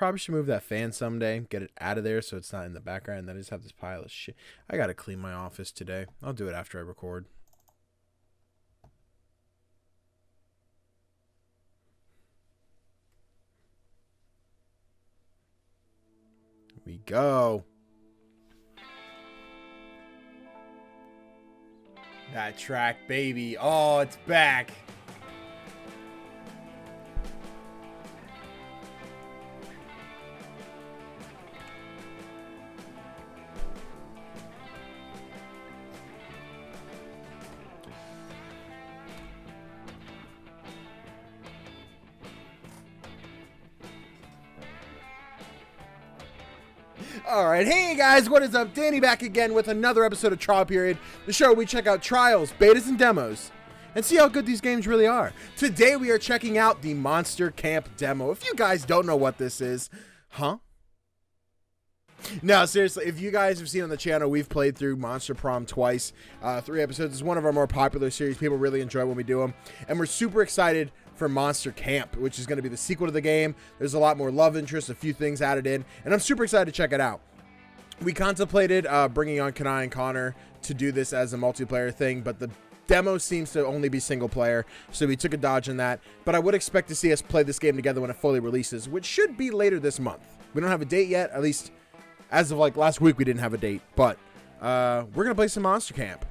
Probably should move that fan someday. Get it out of there so it's not in the background. Then I just have this pile of shit. I gotta clean my office today. I'll do it after I record. Here we go. That track, baby. Oh, it's back. Alright, hey guys, what is up? Danny back again with another episode of Trial Period, the show where we check out trials, betas, and demos, and see how good these games really are. Today we are checking out the Monster Camp demo. If you guys don't know what this is, huh? No, seriously, if you guys have seen on the channel, we've played through Monster Prom twice. 3 episodes. It's one of our more popular series. People really enjoy when we do them, and we're super excited for Monster Camp, which is going to be the sequel to the game. There's a lot more love interest, a few things added in, and I'm super excited to check it out. We contemplated bringing on Kanai and Connor to do this as a multiplayer thing, but the demo seems to only be single player, so we took a dodge on that. But I would expect to see us play this game together when it fully releases, which should be later this month. We don't have a date yet, at least as of like last week we didn't have a date, but we're going to play some Monster Camp.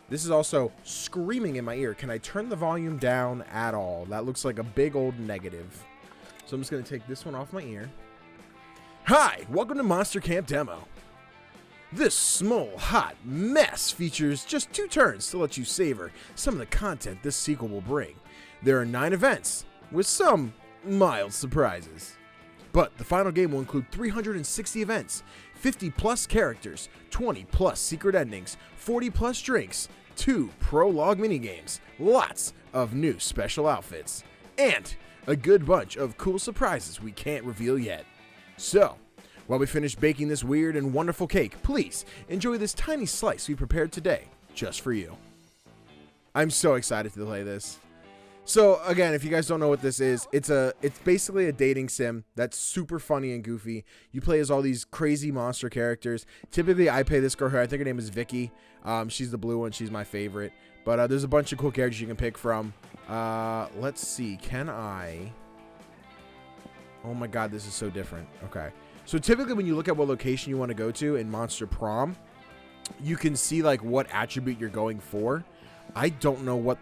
This is also screaming in my ear. Can I turn the volume down at all? That looks like a big old negative. So I'm just going to take this one off my ear. Hi, welcome to Monster Camp Demo. This small, hot mess features just 2 turns to let you savor some of the content this sequel will bring. There are 9 events, with some mild surprises. But the final game will include 360 events, 50 plus characters, 20 plus secret endings, 40 plus drinks, 2 prologue minigames, lots of new special outfits, and a good bunch of cool surprises we can't reveal yet. So, while we finish baking this weird and wonderful cake, please enjoy this tiny slice we prepared today, just for you. I'm so excited to play this. So, again, if you guys don't know what this is, it's basically a dating sim that's super funny and goofy. You play as all these crazy monster characters. Typically, I play this girl here. I think her name is Vicky. She's the blue one. She's my favorite. But there's a bunch of cool characters you can pick from. Let's see. Can I... Oh my god, this is so different. Okay. So typically when you look at what location you want to go to in Monster Prom, you can see like what attribute you're going for. I don't know what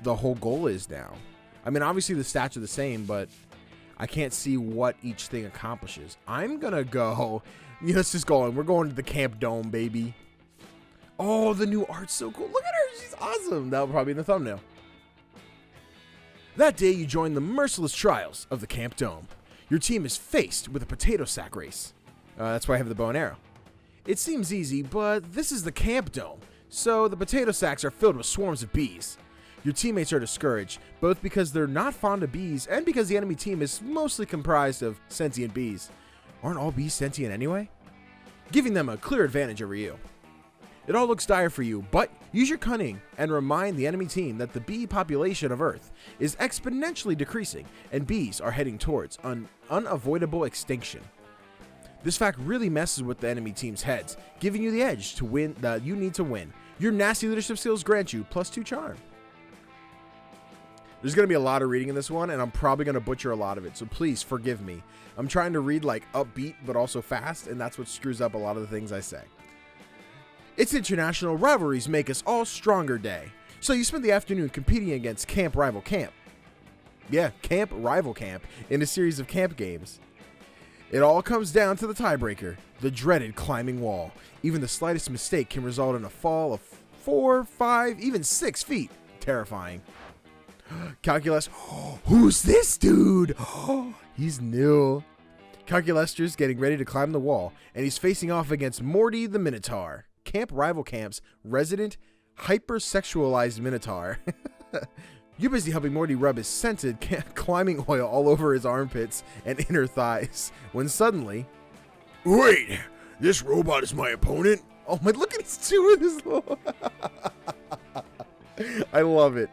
the whole goal is now. I mean, obviously the stats are the same, but I can't see what each thing accomplishes. I'm gonna go, let's just go on. We're going to the Camp Dome, baby. Oh, the new art's so cool. Look at her. She's awesome. That'll probably be in the thumbnail. That day you join the merciless trials of the Camp Dome. Your team is faced with a potato sack race. That's why I have the bow and arrow. It seems easy, but this is the Camp Dome, so the potato sacks are filled with swarms of bees. Your teammates are discouraged, both because they're not fond of bees and because the enemy team is mostly comprised of sentient bees. Aren't all bees sentient anyway? Giving them a clear advantage over you. It all looks dire for you, but use your cunning and remind the enemy team that the bee population of Earth is exponentially decreasing and bees are heading towards an unavoidable extinction. This fact really messes with the enemy team's heads, giving you the edge to win that you need to win. Your nasty leadership skills grant you +2 charm. There's going to be a lot of reading in this one, and I'm probably going to butcher a lot of it, so please forgive me. I'm trying to read like upbeat but also fast, and that's what screws up a lot of the things I say. It's International Rivalries Make Us All Stronger Day, so you spend the afternoon competing against Camp Rival Camp. Yeah, Camp Rival Camp in a series of camp games. It all comes down to the tiebreaker, the dreaded climbing wall. Even the slightest mistake can result in a fall of 4, 5, even 6 feet. Terrifying. Calculus, who's this dude? He's new. Calculester's getting ready to climb the wall, and he's facing off against Morty the Minotaur, Camp Rival Camp's resident hypersexualized Minotaur. You're busy helping Morty rub his scented climbing oil all over his armpits and inner thighs, when suddenly... Wait, this robot is my opponent? Oh my, look at his two of this little... I love it.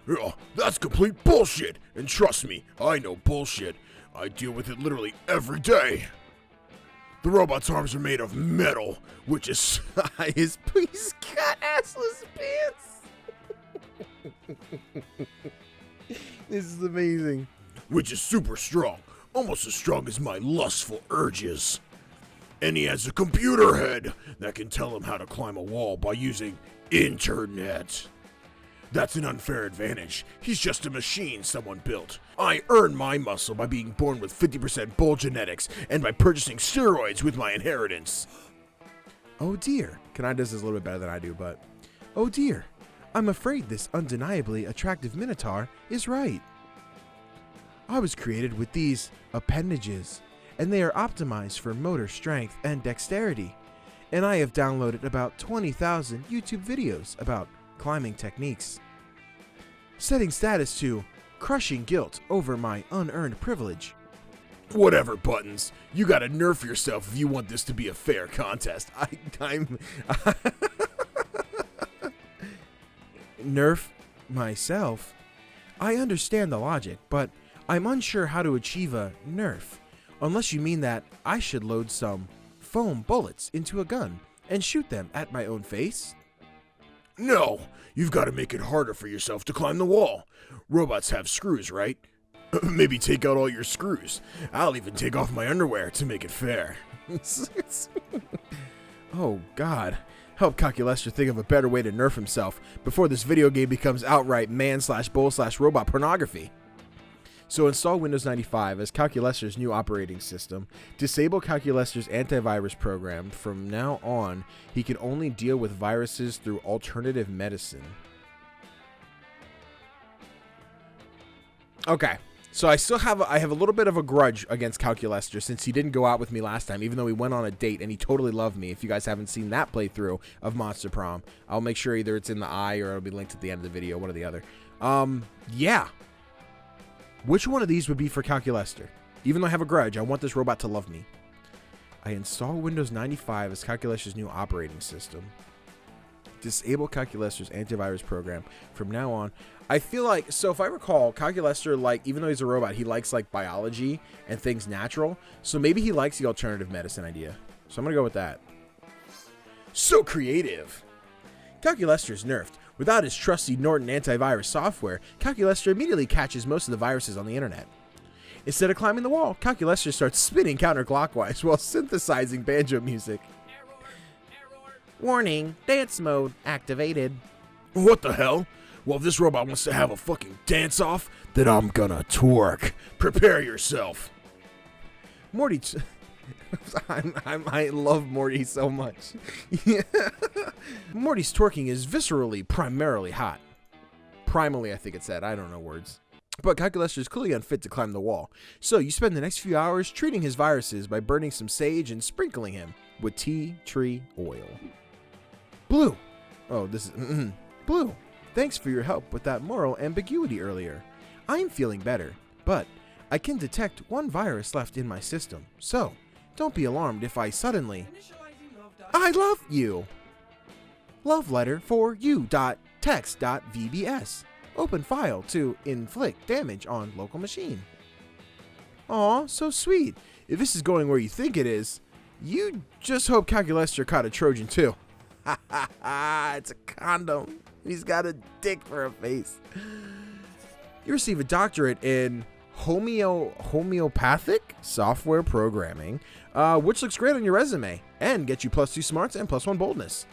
Oh, that's complete bullshit, and trust me, I know bullshit. I deal with it literally every day. The robot's arms are made of metal, which is his please cut assless pants. This is amazing. Which is super strong, almost as strong as my lustful urges. And he has a computer head that can tell him how to climb a wall by using internet. That's an unfair advantage. He's just a machine someone built. I earn my muscle by being born with 50% bull genetics and by purchasing steroids with my inheritance. Oh dear. Kanai does this a little bit better than I do, but... Oh dear. I'm afraid this undeniably attractive Minotaur is right. I was created with these appendages, and they are optimized for motor strength and dexterity. And I have downloaded about 20,000 YouTube videos about climbing techniques. Setting status to crushing guilt over my unearned privilege. Whatever, Buttons. You gotta nerf yourself if you want this to be a fair contest. I'm nerf myself? I understand the logic, but I'm unsure how to achieve a nerf. Unless you mean that I should load some foam bullets into a gun and shoot them at my own face? No, you've got to make it harder for yourself to climb the wall. Robots have screws, right? Maybe take out all your screws. I'll even take off my underwear to make it fair. Oh, God. Help Calculester think of a better way to nerf himself before this video game becomes outright man/bull/robot pornography. So install Windows 95 as Calculester's new operating system. Disable Calculester's antivirus program. From now on, he can only deal with viruses through alternative medicine. Okay, so I have a little bit of a grudge against Calculester since he didn't go out with me last time, even though we went on a date and he totally loved me. If you guys haven't seen that playthrough of Monster Prom, I'll make sure either it's in the eye or it'll be linked at the end of the video, one or the other. Yeah. Which one of these would be for Calculester? Even though I have a grudge, I want this robot to love me. I install Windows 95 as Calculester's new operating system. Disable Calculester's antivirus program. From now on, I feel like, so if I recall, Calculester, like, even though he's a robot, he likes, like, biology and things natural. So maybe he likes the alternative medicine idea. So I'm going to go with that. So creative. Calculester's nerfed. Without his trusty Norton antivirus software, Calculester immediately catches most of the viruses on the internet. Instead of climbing the wall, Calculester starts spinning counterclockwise while synthesizing banjo music. Warning, dance mode activated. What the hell? Well, if this robot wants to have a fucking dance-off, then I'm gonna twerk. Prepare yourself. Morty... I love Morty so much. Yeah. Morty's twerking is viscerally, primarily hot. Primally, I think it said. I don't know words. But Calculester is clearly unfit to climb the wall. So you spend the next few hours treating his viruses by burning some sage and sprinkling him with tea tree oil. Blue. Oh, this is... Blue. Thanks for your help with that moral ambiguity earlier. I'm feeling better, but I can detect one virus left in my system. So... don't be alarmed if I suddenly... I love you! Love letter for you.text.vbs. Open file to inflict damage on local machine. Aw, so sweet. If this is going where you think it is, you just hope Calculester caught a Trojan too. Ha ha ha, it's a condom. He's got a dick for a face. You receive a doctorate in homeopathic software programming, which looks great on your resume and gets you +2 smarts and +1 boldness.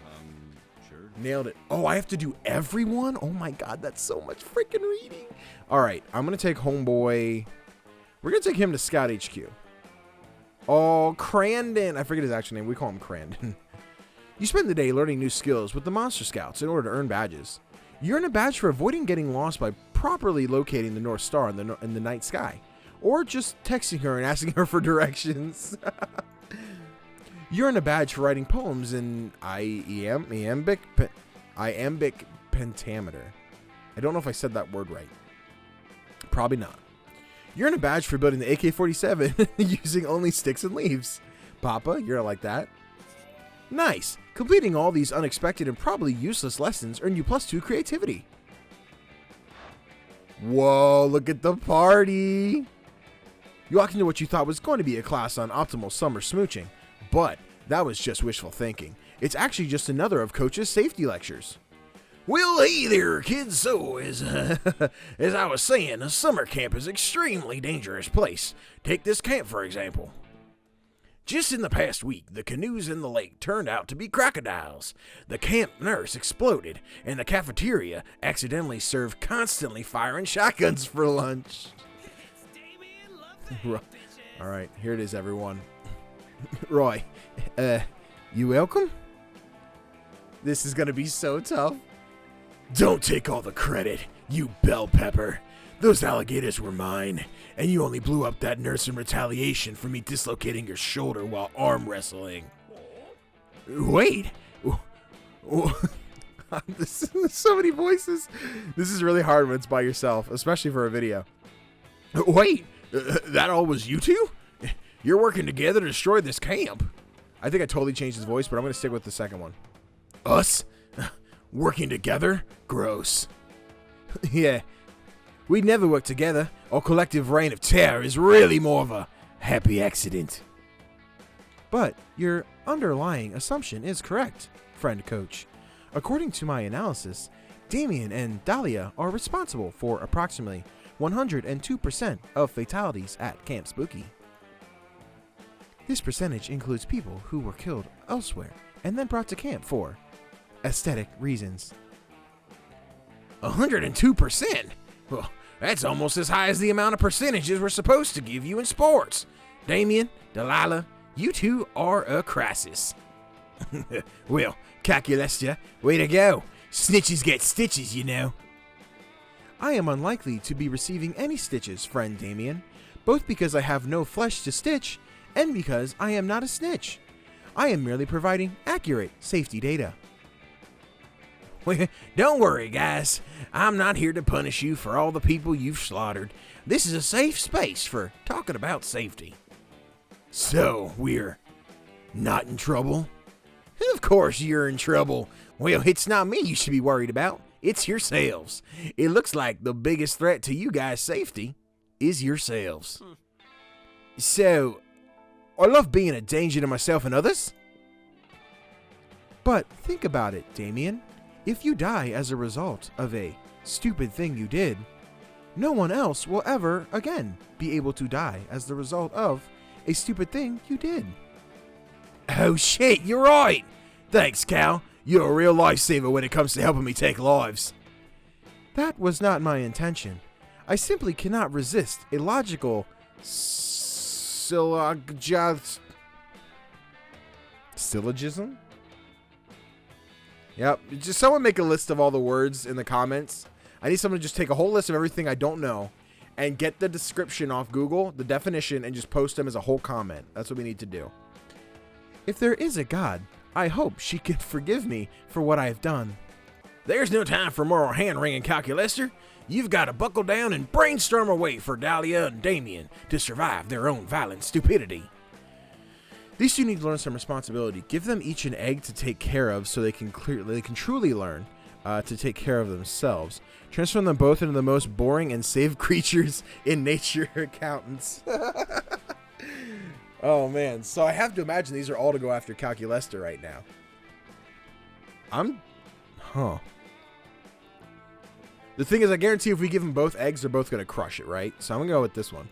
Sure. Nailed it. Oh, I have to do everyone? Oh my god, that's so much freaking reading. All right, I'm gonna take Homeboy. We're gonna take him to Scout HQ. Oh, Crandon. I forget his actual name. We call him Crandon. You spend the day learning new skills with the Monster Scouts in order to earn badges. You earn a badge for avoiding getting lost by properly locating the North Star in the night sky, or just texting her and asking her for directions. You earn a badge for writing poems in iambic pentameter. I don't know if I said that word right. Probably not. You earn a badge for building the AK-47 using only sticks and leaves. Papa, you're like that. Nice. Completing all these unexpected and probably useless lessons earn you +2 creativity. Whoa, look at the party. You walked into what you thought was going to be a class on optimal summer smooching, but that was just wishful thinking. It's actually just another of Coach's safety lectures. Well, hey there, kids. So, as I was saying, a summer camp is an extremely dangerous place. Take this camp, for example. Just in the past week, the canoes in the lake turned out to be crocodiles. The camp nurse exploded, and the cafeteria accidentally served constantly firing shotguns for lunch. All right, here it is, everyone. Roy, you welcome? This is gonna be so tough. Don't take all the credit, you bell pepper. Those alligators were mine, and you only blew up that nurse in retaliation for me dislocating your shoulder while arm wrestling. Wait. There's so many voices. This is really hard when it's by yourself, especially for a video. Wait. That all was you two? You're working together to destroy this camp. I think I totally changed his voice, but I'm going to stick with the second one. Us? Working together? Gross. Yeah. We'd never work together. Our collective reign of terror is really more of a happy accident. But your underlying assumption is correct, friend coach. According to my analysis, Damien and Dahlia are responsible for approximately 102% of fatalities at Camp Spooky. This percentage includes people who were killed elsewhere and then brought to camp for aesthetic reasons. 102%? Well, that's almost as high as the amount of percentages we're supposed to give you in sports. Damien, Delilah, you two are a crisis. Well, Calculesta, way to go. Snitches get stitches, you know. I am unlikely to be receiving any stitches, friend Damien, both because I have no flesh to stitch and because I am not a snitch. I am merely providing accurate safety data. Don't worry, guys. I'm not here to punish you for all the people you've slaughtered. This is a safe space for talking about safety. So, we're not in trouble? Of course you're in trouble. Well, it's not me you should be worried about. It's yourselves. It looks like the biggest threat to you guys' safety is yourselves. So, I love being a danger to myself and others. But think about it, Damien. If you die as a result of a stupid thing you did, no one else will ever again be able to die as the result of a stupid thing you did. Oh shit, you're right. Thanks, Cal. You're a real lifesaver when it comes to helping me take lives. That was not my intention. I simply cannot resist a logical syllogism? Yep, just someone make a list of all the words in the comments. I need someone to just take a whole list of everything I don't know and get the description off Google, the definition, and just post them as a whole comment. That's what we need to do. If there is a God, I hope she can forgive me for what I have done. There's no time for moral hand-wringing, Calculester. You've got to buckle down and brainstorm a way for Dahlia and Damien to survive their own violent stupidity. These two need to learn some responsibility. Give them each an egg to take care of so they can truly learn to take care of themselves. Transform them both into the most boring and safe creatures in nature, accountants. Oh, man. So I have to imagine these are all to go after Calculesta right now. The thing is, I guarantee if we give them both eggs, they're both going to crush it, right? So I'm going to go with this one.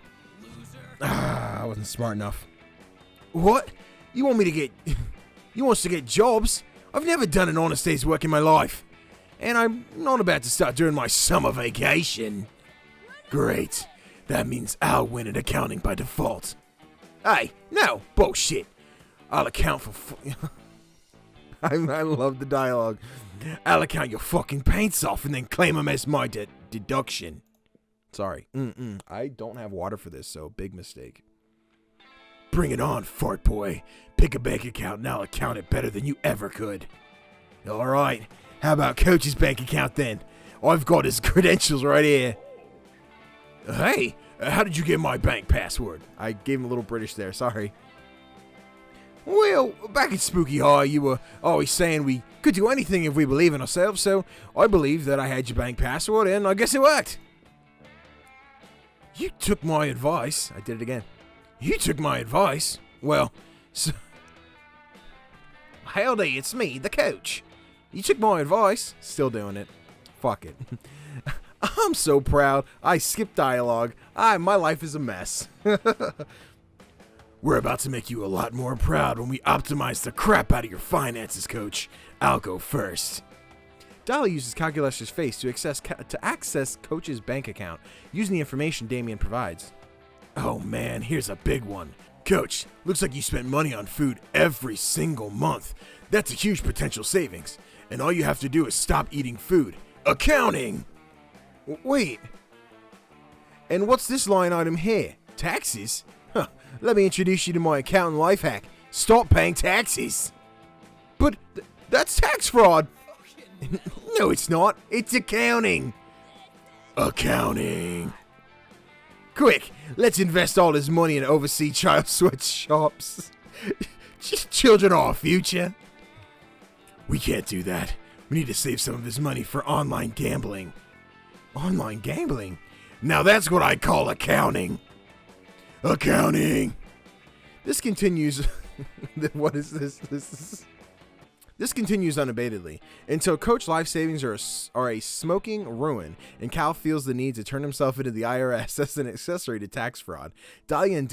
I wasn't smart enough. What? You want me to get... You want us to get jobs? I've never done an honest day's work in my life. And I'm not about to start doing my summer vacation. Great. That means I'll win at accounting by default. Hey, no, bullshit. I'll account for... I love the dialogue. I'll account your fucking paints off and then claim them as my deduction. Sorry. I don't have water for this, so big mistake. Bring it on, fart boy. Pick a bank account and I'll account it better than you ever could. Alright, how about Coach's bank account then? I've got his credentials right here. Hey, how did you get my bank password? I gave him a little British there, sorry. Well, back at Spooky High, you were always saying we could do anything if we believe in ourselves, so I believed that I had your bank password, and I guess it worked. You took my advice. I did it again. You took my advice? Well, so... Howdy, it's me, the coach. You took my advice. Still doing it. Fuck it. I'm so proud. I skipped dialogue. My life is a mess. We're about to make you a lot more proud when we optimize the crap out of your finances, coach. I'll go first. Dahlia uses Calculus's face to access Coach's bank account, using the information Damien provides. Oh man, here's a big one. Coach, looks like you spent money on food every single month. That's a huge potential savings. And all you have to do is stop eating food. Accounting! Wait. And what's this line item here? Taxes? Huh. Let me introduce you to my accounting life hack. Stop paying taxes. But that's tax fraud. No, it's not. It's accounting. Accounting. Quick, let's invest all this money in overseas child sweatshops. Children are our future. We can't do that. We need to save some of his money for online gambling. Online gambling? Now that's what I call accounting. Accounting. This continues. What is this? This continues unabatedly until Coach life savings are a smoking ruin, and Cal feels the need to turn himself into the IRS as an accessory to tax fraud. Dahlia and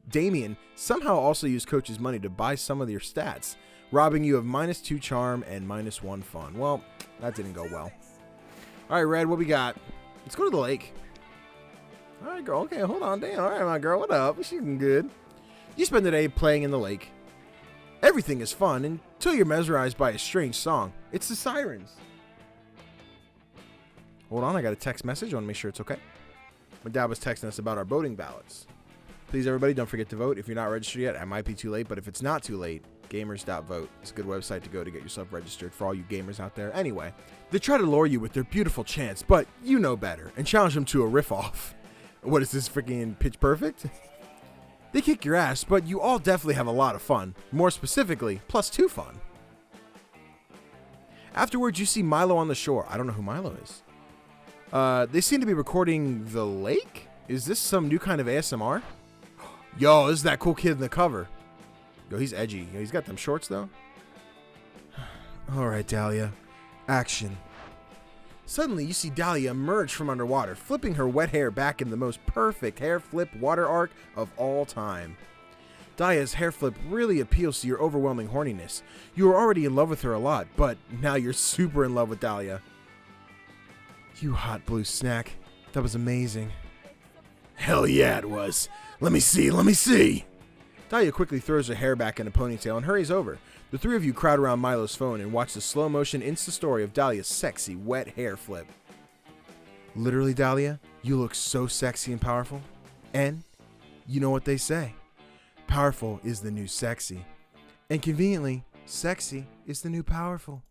Damien somehow also use Coach's money to buy some of your stats, robbing you of -2 charm and -1 fun. Well, that didn't go well. All right, Red, what we got? Let's go to the lake. All right, girl. Okay, hold on. Damn. All right, my girl. What up? She's good. You spend the day playing in the lake. Everything is fun until you're mesmerized by a strange song. It's the sirens. Hold on, I got a text message. I want to make sure it's okay. My dad was texting us about our voting ballots. Please, everybody, don't forget to vote. If you're not registered yet, I might be too late, but if it's not too late, gamers.vote. It's a good website to go to get yourself registered for all you gamers out there. Anyway, they try to lure you with their beautiful chants, but you know better, and challenge them to a riff-off. What is this, freaking Pitch Perfect? They kick your ass, but you all definitely have a lot of fun. More specifically, +2 fun. Afterwards, you see Milo on the shore. I don't know who Milo is. They seem to be recording the lake? Is this some new kind of ASMR? Yo, this is that cool kid in the cover. Yo, he's edgy. Yo, he's got them shorts, though. All right, Dahlia. Action. Suddenly, you see Dahlia emerge from underwater, flipping her wet hair back in the most perfect hair flip water arc of all time. Dahlia's hair flip really appeals to your overwhelming horniness. You were already in love with her a lot, but now you're super in love with Dahlia. You hot blue snack. That was amazing. Hell yeah, it was. Let me see. Dahlia quickly throws her hair back in a ponytail and hurries over. The three of you crowd around Milo's phone and watch the slow-motion Insta story of Dahlia's sexy, wet hair flip. Literally, Dahlia, you look so sexy and powerful. And you know what they say. Powerful is the new sexy. And conveniently, sexy is the new powerful.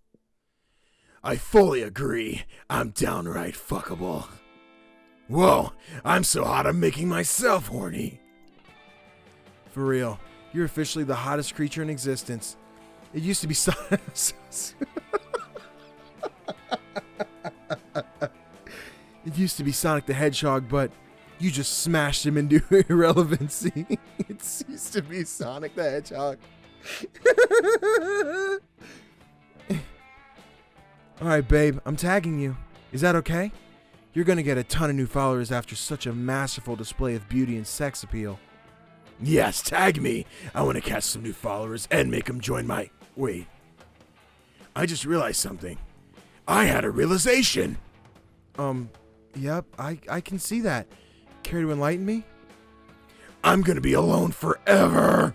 I fully agree. I'm downright fuckable. Whoa, I'm so hot I'm making myself horny. For real, you're officially the hottest creature in existence. It used to be It used to be Sonic the Hedgehog, but you just smashed him into irrelevancy. It used to be Sonic the Hedgehog. Alright, babe, I'm tagging you. Is that okay? You're gonna get a ton of new followers after such a masterful display of beauty and sex appeal. Yes, tag me. I want to catch some new followers and make them join my... Wait. I just realized something. I had a realization. Yep, I can see that. Care to enlighten me? I'm gonna be alone forever.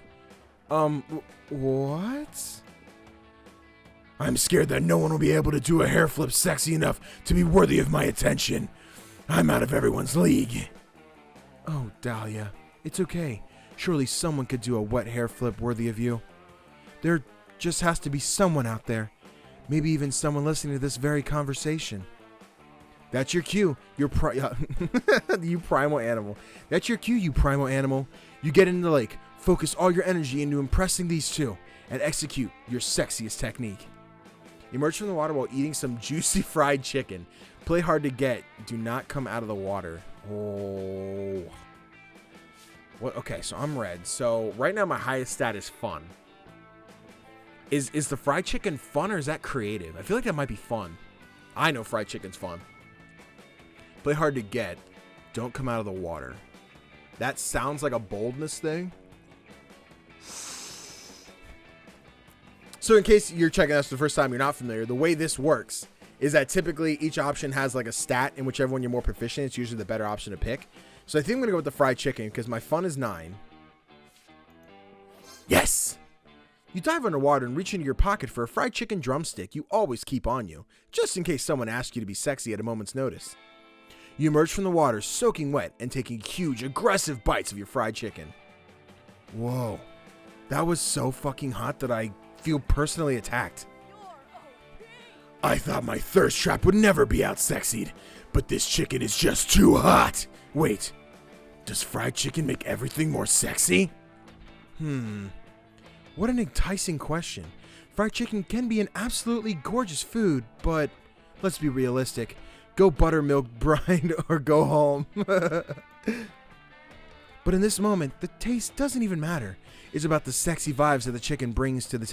What? I'm scared that no one will be able to do a hair flip sexy enough to be worthy of my attention. I'm out of everyone's league. Oh, Dahlia, it's okay. Surely someone could do a wet hair flip worthy of you. There just has to be someone out there. Maybe even someone listening to this very conversation. That's your cue, you primal animal. That's your cue, you primal animal. You get in the lake, focus all your energy into impressing these two, and execute your sexiest technique. Emerge from the water while eating some juicy fried chicken. Play hard to get. Do not come out of the water. Oh. What? Okay, so I'm red. So right now my highest stat is fun. Is the fried chicken fun or is that creative? I feel like that might be fun. I know fried chicken's fun. Play hard to get. Don't come out of the water. That sounds like a boldness thing. So in case you're checking us for the first time, you're not familiar, the way this works is that typically each option has like a stat, and whichever one you're more proficient, it's usually the better option to pick. So I think I'm going to go with the fried chicken because my fun is 9. Yes! You dive underwater and reach into your pocket for a fried chicken drumstick you always keep on you, just in case someone asks you to be sexy at a moment's notice. You emerge from the water soaking wet and taking huge, aggressive bites of your fried chicken. Whoa. That was so fucking hot that I feel personally attacked. I thought my thirst trap would never be out-sexied, but this chicken is just too hot. Wait, does fried chicken make everything more sexy? What an enticing question. Fried chicken can be an absolutely gorgeous food, but let's be realistic. Go buttermilk brine or go home. But in this moment, the taste doesn't even matter. It's about the sexy vibes that the chicken brings to the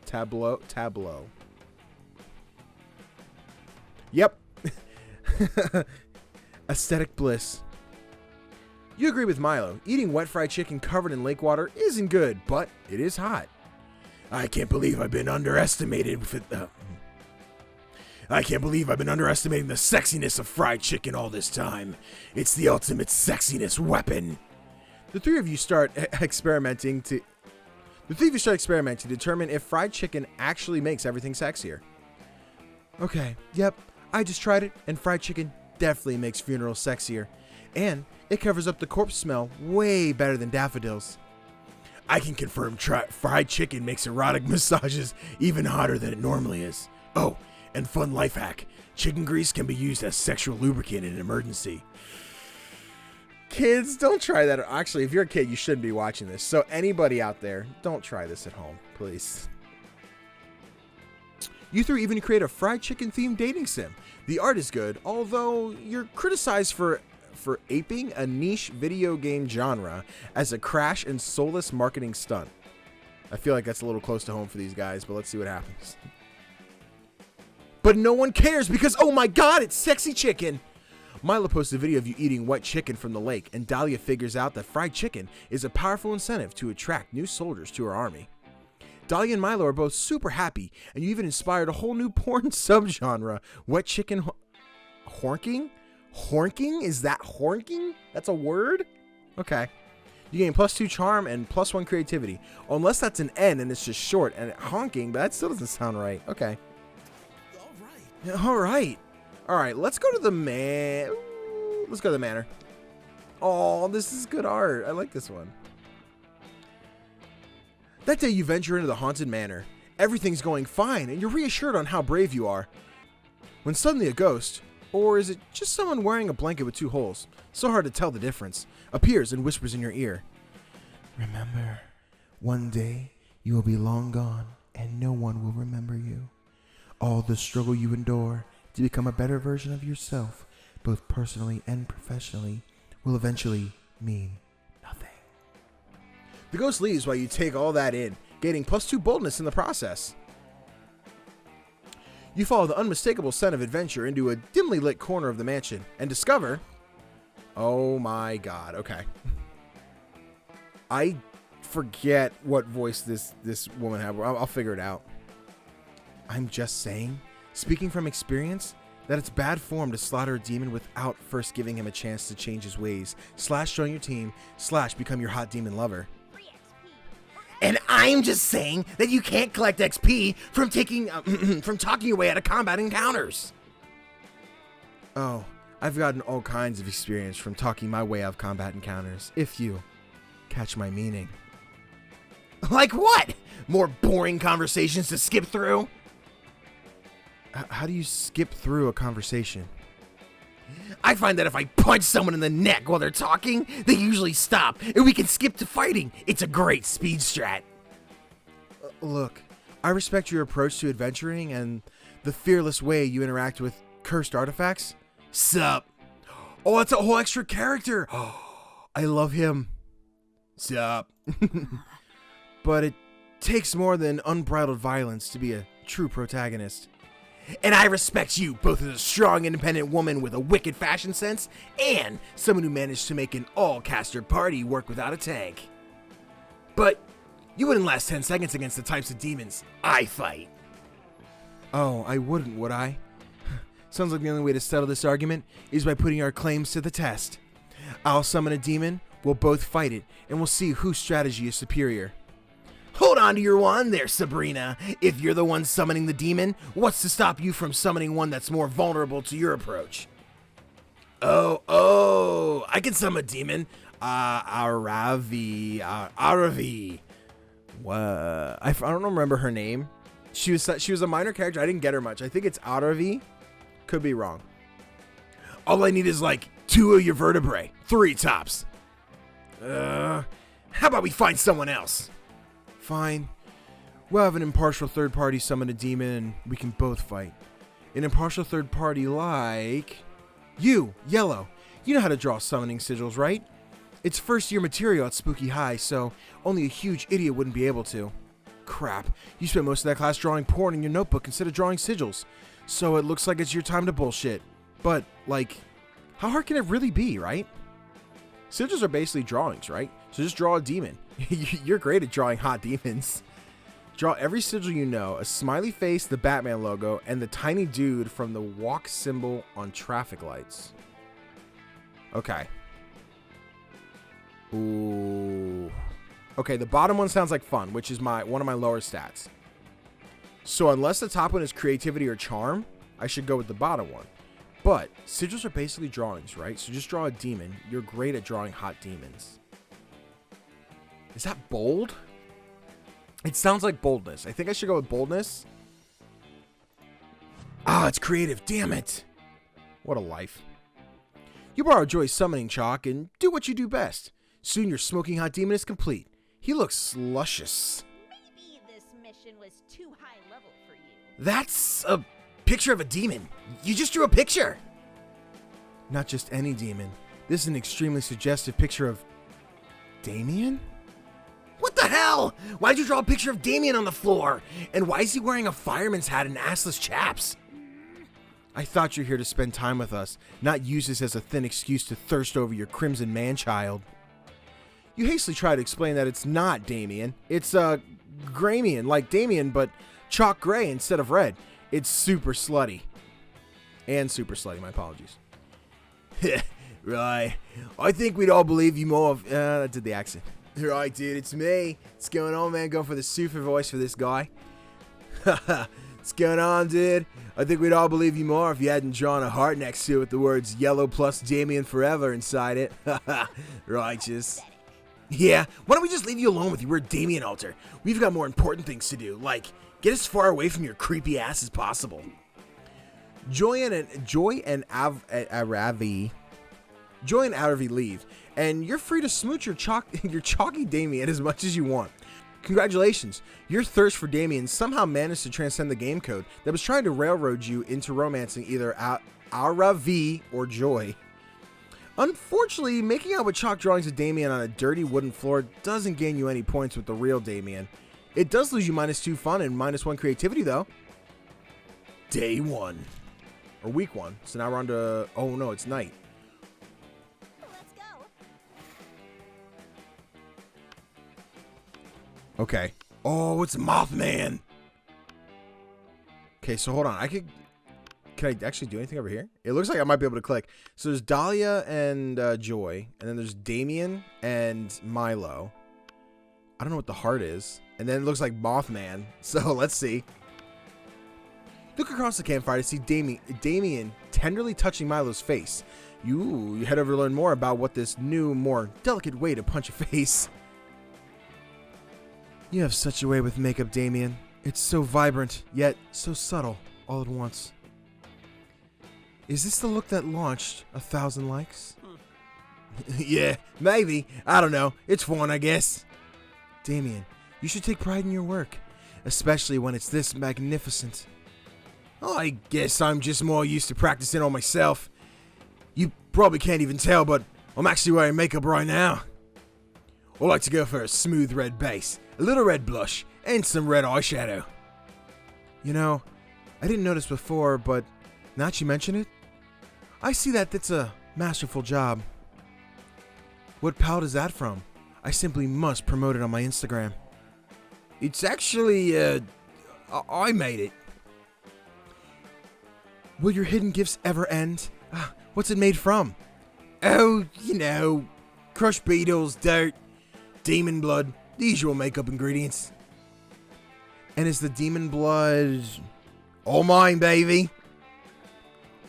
tableau. Yep. Aesthetic bliss. You agree with Milo. Eating wet fried chicken covered in lake water isn't good, but it is hot. I can't believe I've been underestimating the sexiness of fried chicken all this time. It's the ultimate sexiness weapon. The three of you start experimenting to determine if fried chicken actually makes everything sexier. Okay, yep, I just tried it, and fried chicken definitely makes funerals sexier. And it covers up the corpse smell way better than daffodils. I can confirm fried chicken makes erotic massages even hotter than it normally is. Oh, and fun life hack. Chicken grease can be used as sexual lubricant in an emergency. Kids, don't try that. Actually, if you're a kid, you shouldn't be watching this. So anybody out there, don't try this at home, please. You three even create a fried chicken themed dating sim. The art is good, although you're criticized for aping a niche video game genre as a crash and soulless marketing stunt. I feel like that's a little close to home for these guys, but let's see what happens. But no one cares because, oh my god, it's sexy chicken! Milo posts a video of you eating wet chicken from the lake, and Dahlia figures out that fried chicken is a powerful incentive to attract new soldiers to her army. Dahlia and Milo are both super happy, and you even inspired a whole new porn subgenre, wet chicken horking? Horking? Is that horking? That's a word? Okay. You gain +2 charm and +1 creativity. Unless that's an N and it's just short, and honking, but that still doesn't sound right. Okay. Alright. Alright, let's go to the let's go to the manor. Oh, this is good art. I like this one. That day you venture into the haunted manor. Everything's going fine, and you're reassured on how brave you are. When suddenly a ghost, or is it just someone wearing a blanket with 2 holes, so hard to tell the difference, appears and whispers in your ear. Remember, one day you will be long gone, and no one will remember you. All the struggle you endure to become a better version of yourself, both personally and professionally, will eventually mean nothing. The ghost leaves while you take all that in, gaining +2 boldness in the process. You follow the unmistakable scent of adventure into a dimly lit corner of the mansion and discover... Oh my god, okay. I forget what voice this woman had. I'll figure it out. I'm just saying, speaking from experience, that it's bad form to slaughter a demon without first giving him a chance to change his ways, / join your team, / become your hot demon lover. And I'm just saying that you can't collect XP from from talking your way out of combat encounters. Oh, I've gotten all kinds of experience from talking my way out of combat encounters, if you catch my meaning. Like what? More boring conversations to skip through? How do you skip through a conversation? I find that if I punch someone in the neck while they're talking, they usually stop, and we can skip to fighting. It's a great speed strat. Look, I respect your approach to adventuring and the fearless way you interact with cursed artifacts. Sup? Oh, that's a whole extra character. I love him. Sup? But it takes more than unbridled violence to be a true protagonist. And I respect you both as a strong, independent woman with a wicked fashion sense and someone who managed to make an all-caster party work without a tank. But you wouldn't last 10 seconds against the types of demons I fight. Oh, I wouldn't, would I? Sounds like the only way to settle this argument is by putting our claims to the test. I'll summon a demon, we'll both fight it, and we'll see whose strategy is superior. Hold on to your wand there, Sabrina. If you're the one summoning the demon, what's to stop you from summoning one that's more vulnerable to your approach? Oh, I can summon a demon. Aravi. What? I don't remember her name. She was a minor character. I didn't get her much. I think it's Aravi. Could be wrong. All I need is like 2 of your vertebrae. 3 tops. How about we find someone else? Fine. We'll have an impartial third party summon a demon and we can both fight. An impartial third party like... You, Yellow. You know how to draw summoning sigils, right? It's first year material at Spooky High, so only a huge idiot wouldn't be able to. Crap. You spent most of that class drawing porn in your notebook instead of drawing sigils. So it looks like it's your time to bullshit. But, like, how hard can it really be, right? Sigils are basically drawings, right? So just draw a demon. You're great at drawing hot demons. Draw every sigil you know, a smiley face, the Batman logo, and the tiny dude from the walk symbol on traffic lights. Okay. Ooh. Okay, the bottom one sounds like fun, which is one of my lower stats. So unless the top one is creativity or charm, I should go with the bottom one. But sigils are basically drawings, right? So just draw a demon. You're great at drawing hot demons. Is that bold? It sounds like boldness. I think I should go with boldness. Ah, it's creative. Damn it. What a life. You borrow Joy's summoning chalk and do what you do best. Soon your smoking hot demon is complete. He looks luscious. Maybe this mission was too high level for you. That's a picture of a demon. You just drew a picture. Not just any demon. This is an extremely suggestive picture of Damien? What the hell? Why'd you draw a picture of Damien on the floor? And why is he wearing a fireman's hat and assless chaps? I thought you were here to spend time with us, not use this as a thin excuse to thirst over your crimson man-child. You hastily try to explain that it's not Damien. It's, Gramian, like Damien, but chalk gray instead of red. It's super slutty. And super slutty, my apologies. Right. I think we'd all believe you more of... that did the accent. Right, dude, it's me. What's going on, man? Going for the super voice for this guy. What's going on, dude? I think we'd all believe you more if you hadn't drawn a heart next to it with the words yellow plus Damien forever inside it. Righteous. Yeah, why don't we just leave you alone with your weird Damien altar? We've got more important things to do, like get as far away from your creepy ass as possible. Joy and Aravi leave, and you're free to smooch your chalky Damien as much as you want. Congratulations, your thirst for Damien somehow managed to transcend the game code that was trying to railroad you into romancing either Aravi or Joy. Unfortunately, making out with chalk drawings of Damien on a dirty wooden floor doesn't gain you any points with the real Damien. It does lose you -2 fun and -1 creativity, though. Day 1. Or week 1. So now we're on to... Oh, no, it's night. Let's go. Okay. Oh, it's Mothman. Okay, so hold on. Can I actually do anything over here? It looks like I might be able to click. So there's Dahlia and Joy. And then there's Damien and Milo. I don't know what the heart is. And then it looks like Mothman. So let's see. Look across the campfire to see Damien tenderly touching Milo's face. You head over to learn more about what this new, more delicate way to punch a face. You have such a way with makeup, Damien. It's so vibrant, yet so subtle, all at once. Is this the look that launched 1,000 likes? Yeah, maybe. I don't know. It's fun, I guess. Damien, you should take pride in your work. especially when it's this magnificent. I guess I'm just more used to practicing on myself. You probably can't even tell, but I'm actually wearing makeup right now. I like to go for a smooth red base, a little red blush, and some red eyeshadow. You know, I didn't notice before, but now that you mention it, I see that that's a masterful job. What palette is that from? I simply must promote it on my Instagram. It's actually, I made it. Will your hidden gifts ever end? What's it made from? Oh, you know, crushed beetles, dirt, demon blood, the usual makeup ingredients. And is the demon blood all mine, baby?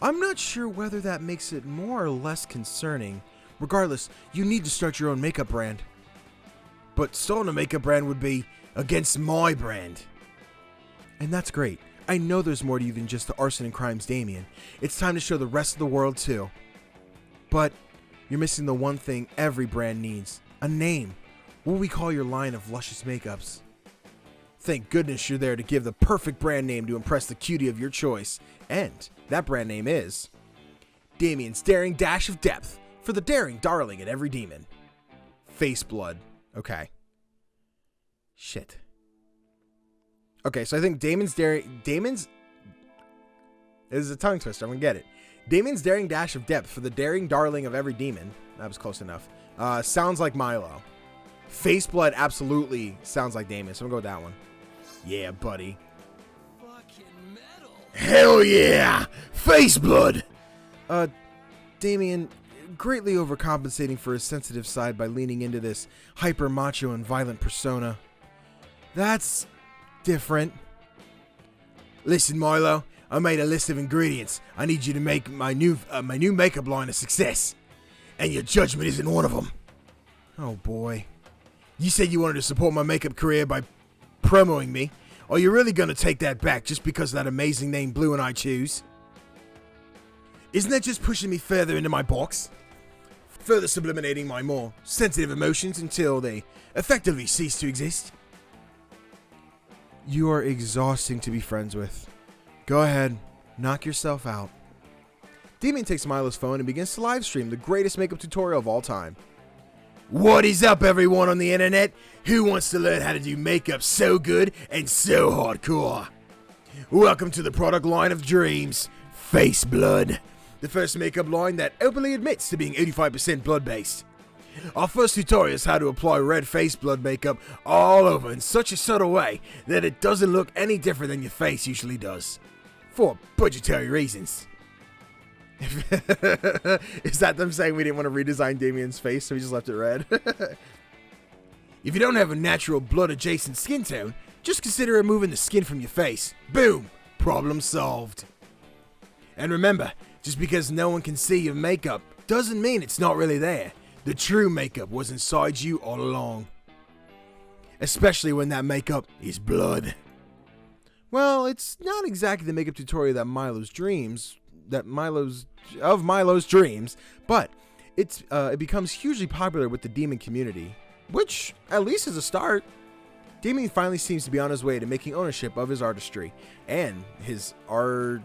I'm not sure whether that makes it more or less concerning. Regardless, you need to start your own makeup brand. But starting a makeup brand would be against my brand. And that's great. I know there's more to you than just the arson and crimes Damien. It's time to show the rest of the world too. But you're missing the one thing every brand needs. A name. What will we call your line of luscious makeups? Thank goodness you're there to give the perfect brand name to impress the cutie of your choice. And that brand name is Damien's Daring Dash of Depth for the daring darling in every demon. Face blood. Okay. Shit. Okay, so I think Damon's this is a tongue twister. I'm gonna get it. Damon's Daring Dash of Depth for the daring darling of every demon. That was close enough. Sounds like Milo. Face blood absolutely sounds like Damon, so I'm gonna go with that one. Yeah, buddy. Fucking metal. Hell yeah! Face blood! Damien, greatly overcompensating for his sensitive side by leaning into this hyper macho and violent persona. That's different. Listen, Milo, I made a list of ingredients. I need you to make my new makeup line a success. And your judgment isn't one of them. Oh boy. You said you wanted to support my makeup career by promoting me. Are you really gonna take that back just because of that amazing name Blue and I choose? Isn't that just pushing me further into my box? Further subliminating my more sensitive emotions until they effectively cease to exist? You are exhausting to be friends with. Go ahead, knock yourself out. Damien takes Milo's phone and begins to live stream the greatest makeup tutorial of all time. What is up, everyone on the internet? Who wants to learn how to do makeup so good and so hardcore? Welcome to the product line of dreams, Face Blood. The first makeup line that openly admits to being 85% blood-based. Our first tutorial is how to apply red face blood makeup all over in such a subtle way that it doesn't look any different than your face usually does. For budgetary reasons. Is that them saying we didn't want to redesign Damien's face, so we just left it red? If you don't have a natural blood-adjacent skin tone, just consider removing the skin from your face. Boom! Problem solved. And remember, just because no one can see your makeup doesn't mean it's not really there. The true makeup was inside you all along. Especially when that makeup is blood. Well, it's not exactly the makeup tutorial that Milo's dreams, but it becomes hugely popular with the demon community, which at least is a start. Damien finally seems to be on his way to making ownership of his artistry and his artery.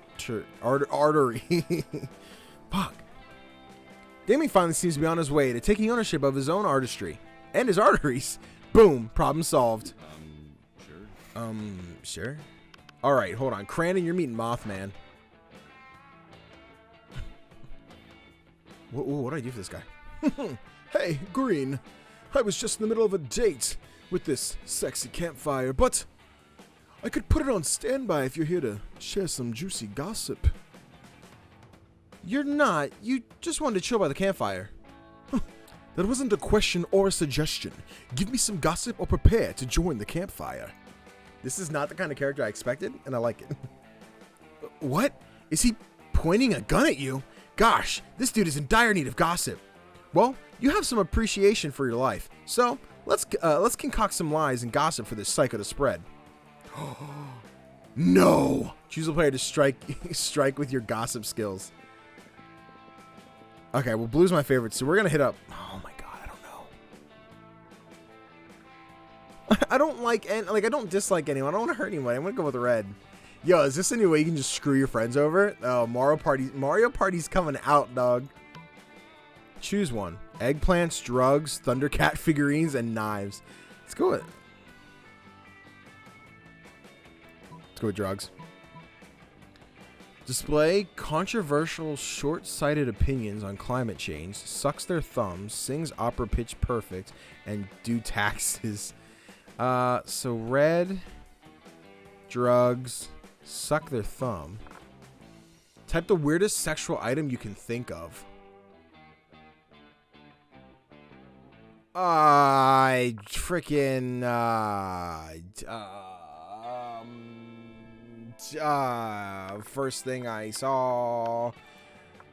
Fuck. Damien finally seems to be on his way to taking ownership of his own artistry and his arteries. Boom, problem solved. Sure. Sure. All right, hold on. Crandon, you're meeting Mothman. What did I do for this guy? Hey, Green. I was just in the middle of a date with this sexy campfire, but I could put it on standby if you're here to share some juicy gossip. You're not. You just wanted to chill by the campfire. That wasn't a question or a suggestion. Give me some gossip or prepare to join the campfire. This is not the kind of character I expected, and I like it. What? Is he pointing a gun at you? Gosh, this dude is in dire need of gossip. Well, you have some appreciation for your life, so let's concoct some lies and gossip for this psycho to spread. No! Choose a player to strike with your gossip skills. Okay, well, Blue's my favorite, so we're gonna hit up. Oh my god, I don't know. I don't like, and like, I don't dislike anyone. I don't want to hurt anyone. I'm gonna go with red. Yo, is this a new way you can just screw your friends over? Oh, Mario Party's coming out, dog. Choose one. Eggplants, drugs, Thundercat figurines, and knives. Let's go with drugs. Display controversial, short-sighted opinions on climate change, sucks their thumbs, sings opera pitch perfect, and do taxes. So red, drugs, suck their thumb. Type the weirdest sexual item you can think of. I freaking first thing I saw.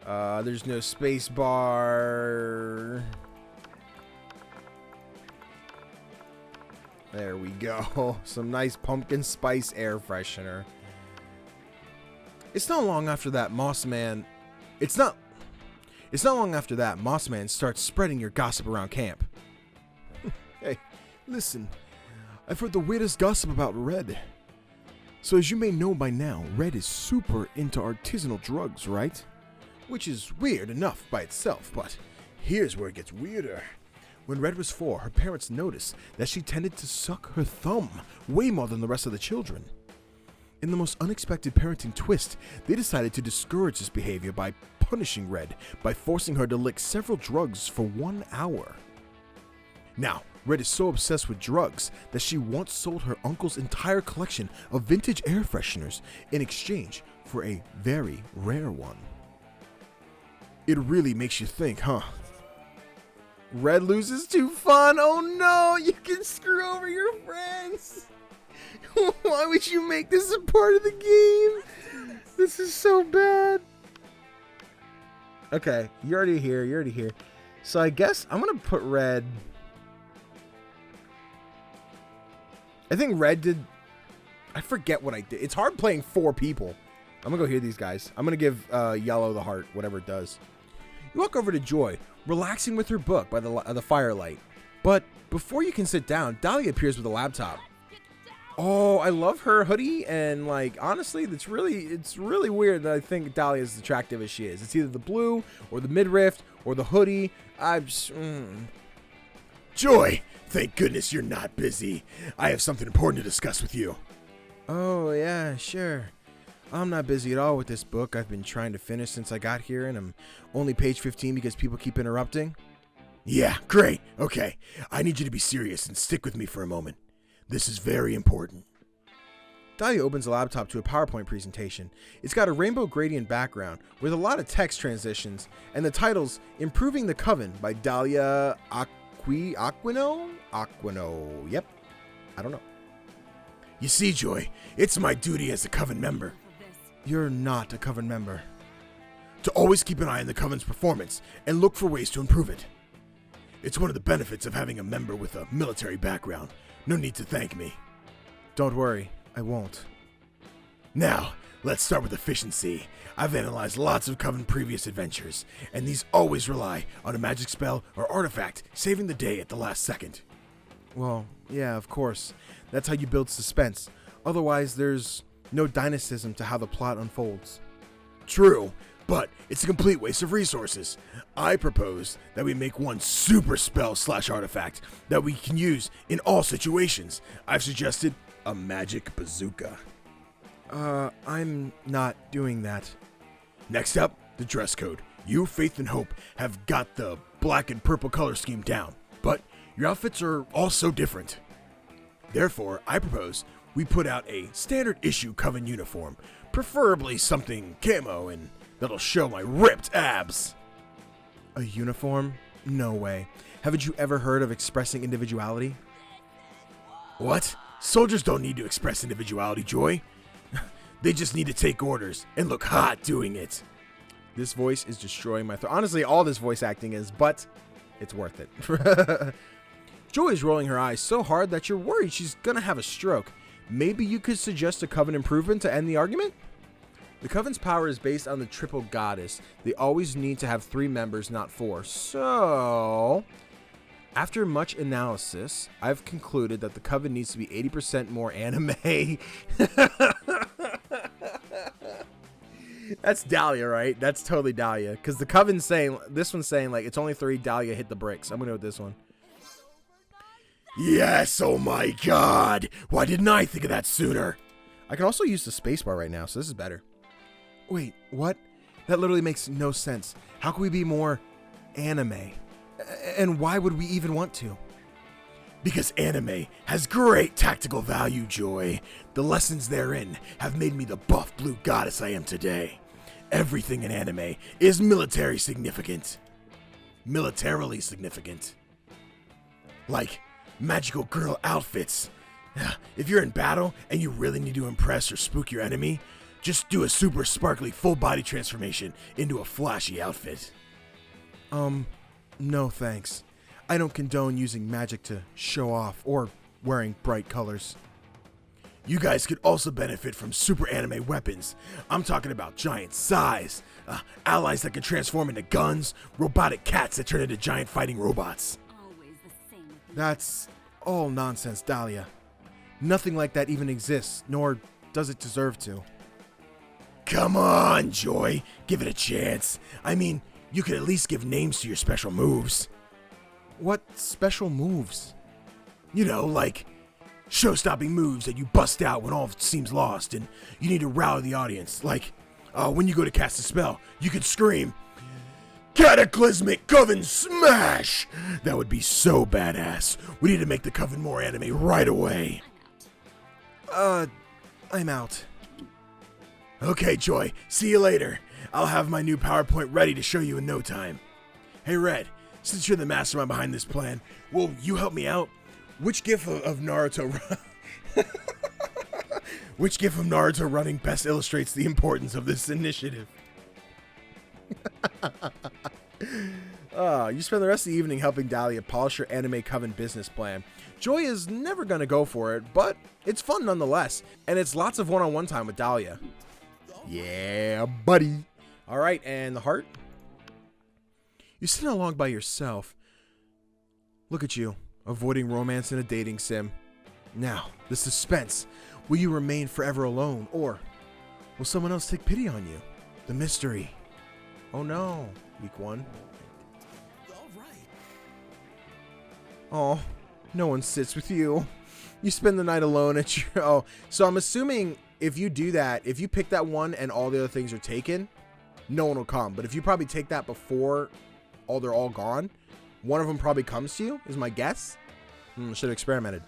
There's no space bar. There we go. Some nice pumpkin spice air freshener. It's not long after that Mossman. It's not long after that Mossman starts spreading your gossip around camp. Hey, listen. I've heard the weirdest gossip about Red. So as you may know by now, Red is super into artisanal drugs, right? Which is weird enough by itself, but here's where it gets weirder. When Red was 4, her parents noticed that she tended to suck her thumb way more than the rest of the children. In the most unexpected parenting twist, they decided to discourage this behavior by punishing Red by forcing her to lick several drugs for 1 hour. Now, Red is so obsessed with drugs that she once sold her uncle's entire collection of vintage air fresheners in exchange for a very rare one. It really makes you think, huh? Red loses to fun. Oh no, you can screw over your friends. Why would you make this a part of the game? This is so bad. Okay, you're already here. So I guess I'm going to put Red. I think Red did. I forget what I did. It's hard playing 4 people. I'm going to go hear these guys. I'm going to give Yellow the heart, whatever it does. You walk over to Joy, relaxing with her book by the firelight. But before you can sit down, Dahlia appears with a laptop. Oh, I love her hoodie, and like honestly, it's really weird that I think Dahlia is as attractive as she is. It's either the blue or the midriff or the hoodie. Joy, thank goodness you're not busy. I have something important to discuss with you. Oh yeah, sure. I'm not busy at all with this book I've been trying to finish since I got here, and I'm only page 15 because people keep interrupting. Yeah, great. Okay, I need you to be serious and stick with me for a moment. This is very important. Dahlia opens the laptop to a PowerPoint presentation. It's got a rainbow gradient background with a lot of text transitions, and the title's Improving the Coven by Dahlia Aquino? Yep. I don't know. You see, Joy, it's my duty as a Coven member. You're not a Coven member. To always keep an eye on the Coven's performance and look for ways to improve it. It's one of the benefits of having a member with a military background. No need to thank me. Don't worry, I won't. Now, let's start with efficiency. I've analyzed lots of Coven previous adventures, and these always rely on a magic spell or artifact saving the day at the last second. Well, yeah, of course. That's how you build suspense. Otherwise, there's no dynamism to how the plot unfolds. True, but it's a complete waste of resources. I propose that we make one super spell / artifact that we can use in all situations. I've suggested a magic bazooka. I'm not doing that. Next up, the dress code. You, Faith, and Hope have got the black and purple color scheme down, but your outfits are all so different. Therefore, I propose we put out a standard issue Coven uniform, preferably something camo and that'll show my ripped abs. A uniform? No way. Haven't you ever heard of expressing individuality? What? Soldiers don't need to express individuality, Joy. They just need to take orders and look hot doing it. This voice is destroying my throat. Honestly, all this voice acting is, but it's worth it. Joy is rolling her eyes so hard that you're worried she's gonna have a stroke. Maybe you could suggest a Coven improvement to end the argument? The Coven's power is based on the triple goddess. They always need to have 3 members, not 4. So, After much analysis, I've concluded that the Coven needs to be 80% more anime. That's Dahlia, right? That's totally Dahlia. Because the Coven's saying, this one's saying, like, it's only 3, Dahlia hit the bricks. I'm going to go with this one. Yes, oh my god. Why didn't I think of that sooner? I can also use the spacebar right now, so this is better. Wait, what? That literally makes no sense. How can we be more anime? And why would we even want to? Because anime has great tactical value, Joy. The lessons therein have made me the buff blue goddess I am today. Everything in anime is militarily significant. Like magical girl outfits. If you're in battle and you really need to impress or spook your enemy, just do a super sparkly full body transformation into a flashy outfit. No thanks. I don't condone using magic to show off or wearing bright colors. You guys could also benefit from super anime weapons. I'm talking about giant size, allies that can transform into guns, robotic cats that turn into giant fighting robots. That's all nonsense, Dahlia. Nothing like that even exists, nor does it deserve to. Come on, Joy. Give it a chance. I mean, you could at least give names to your special moves. What special moves? You know, like show-stopping moves that you bust out when all seems lost and you need to rally the audience. Like, when you go to cast a spell, you could scream, Cataclysmic Coven Smash! That would be so badass. We need to make the Coven more anime right away. I'm out. Okay, Joy, see you later. I'll have my new PowerPoint ready to show you in no time. Hey, Red, since you're the mastermind behind this plan, will you help me out? Which gif of Naruto Which gif of Naruto running best illustrates the importance of this initiative? You spend the rest of the evening helping Dahlia polish her anime Coven business plan. Joy is never going to go for it, but it's fun nonetheless, and it's lots of one-on-one time with Dahlia. Yeah, buddy. All right, and the heart? You're sitting along by yourself. Look at you, avoiding romance in a dating sim. Now, the suspense. Will you remain forever alone, or will someone else take pity on you? The mystery. Oh no, week 1. Oh, no one sits with you. You spend the night alone at your... Oh, so I'm assuming if you do that, if you pick that one and all the other things are taken, no one will come. But if you probably take that before they're all gone, one of them probably comes to you, is my guess. Should have experimented.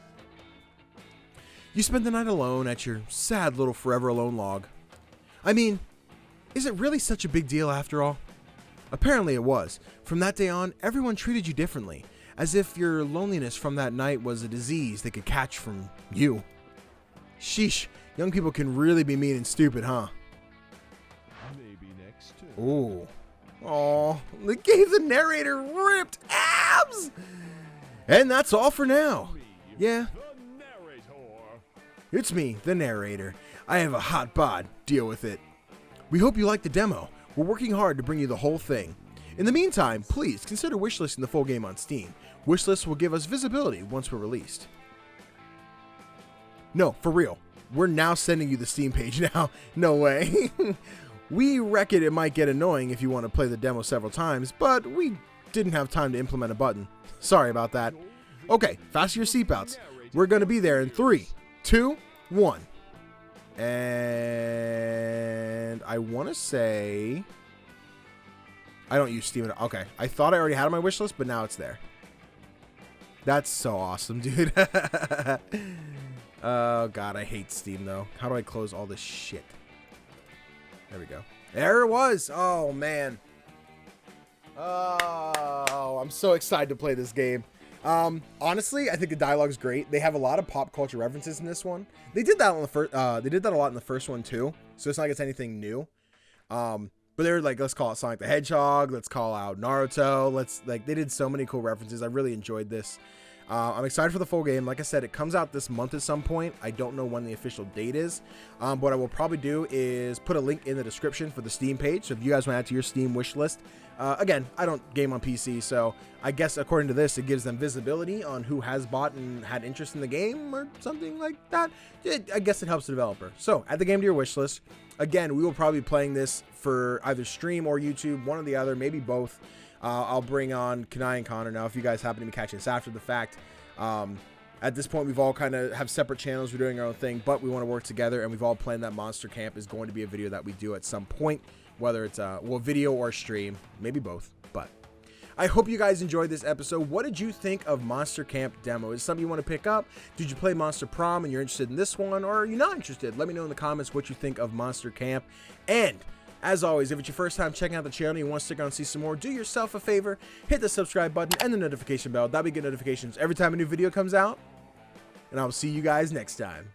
You spend the night alone at your sad little forever alone log. I mean, is it really such a big deal after all? Apparently it was. From that day on, everyone treated you differently, as if your loneliness from that night was a disease they could catch from you. Sheesh, young people can really be mean and stupid, huh? Maybe next too. Ooh. Aw, they gave the narrator ripped abs! And that's all for now. Yeah, The narrator. it's me, the narrator. I have a hot bod. Deal with it. We hope you liked the demo. We're working hard to bring you the whole thing. In the meantime, please consider wishlisting the full game on Steam. Wishlists will give us visibility once we're released. No, for real. We're now sending you the Steam page now. No way. We reckon it might get annoying if you want to play the demo several times, but we didn't have time to implement a button. Sorry about that. Okay, fasten your seatbelts. We're going to be there in 3, 2, 1. And I want to say... I don't use Steam. Okay, I thought I already had it on my wish list, but now it's there. That's so awesome, dude. Oh, God, I hate Steam, though. How do I close all this shit? There we go. There it was. Oh, man. Oh, I'm so excited to play this game. Honestly, I think the dialogue's great. They have a lot of pop culture references in this one. They did that on the first. They did that a lot in the first one too. So it's not like it's anything new. But they're like, let's call it Sonic the Hedgehog. Let's call out Naruto. They did so many cool references. I really enjoyed this. I'm excited for the full game. Like I said, it comes out this month at some point. I don't know when the official date is. What I will probably do is put a link in the description for the Steam page. So if you guys want to add to your Steam wish list, again, I don't game on PC, so I guess according to this, it gives them visibility on who has bought and had interest in the game or something like that. I guess it helps the developer. So add the game to your wish list. Again, we will probably be playing this for either stream or YouTube, one or the other, maybe both. I'll bring on Kanai and Connor now if you guys happen to be catching this after the fact. At this point, we've all kind of have separate channels. We're doing our own thing, but we want to work together, and we've all planned that Monster Camp is going to be a video that we do at some point, whether it's a video or stream, maybe both. But I hope you guys enjoyed this episode. What did you think of Monster Camp demo? Is it something you want to pick up? Did you play Monster Prom and you're interested in this one, or are you not interested? Let me know in the comments what you think of Monster Camp. And as always, if it's your first time checking out the channel and you want to stick around and see some more, do yourself a favor, hit the subscribe button and the notification bell. That'll be good notifications every time a new video comes out. And I'll see you guys next time.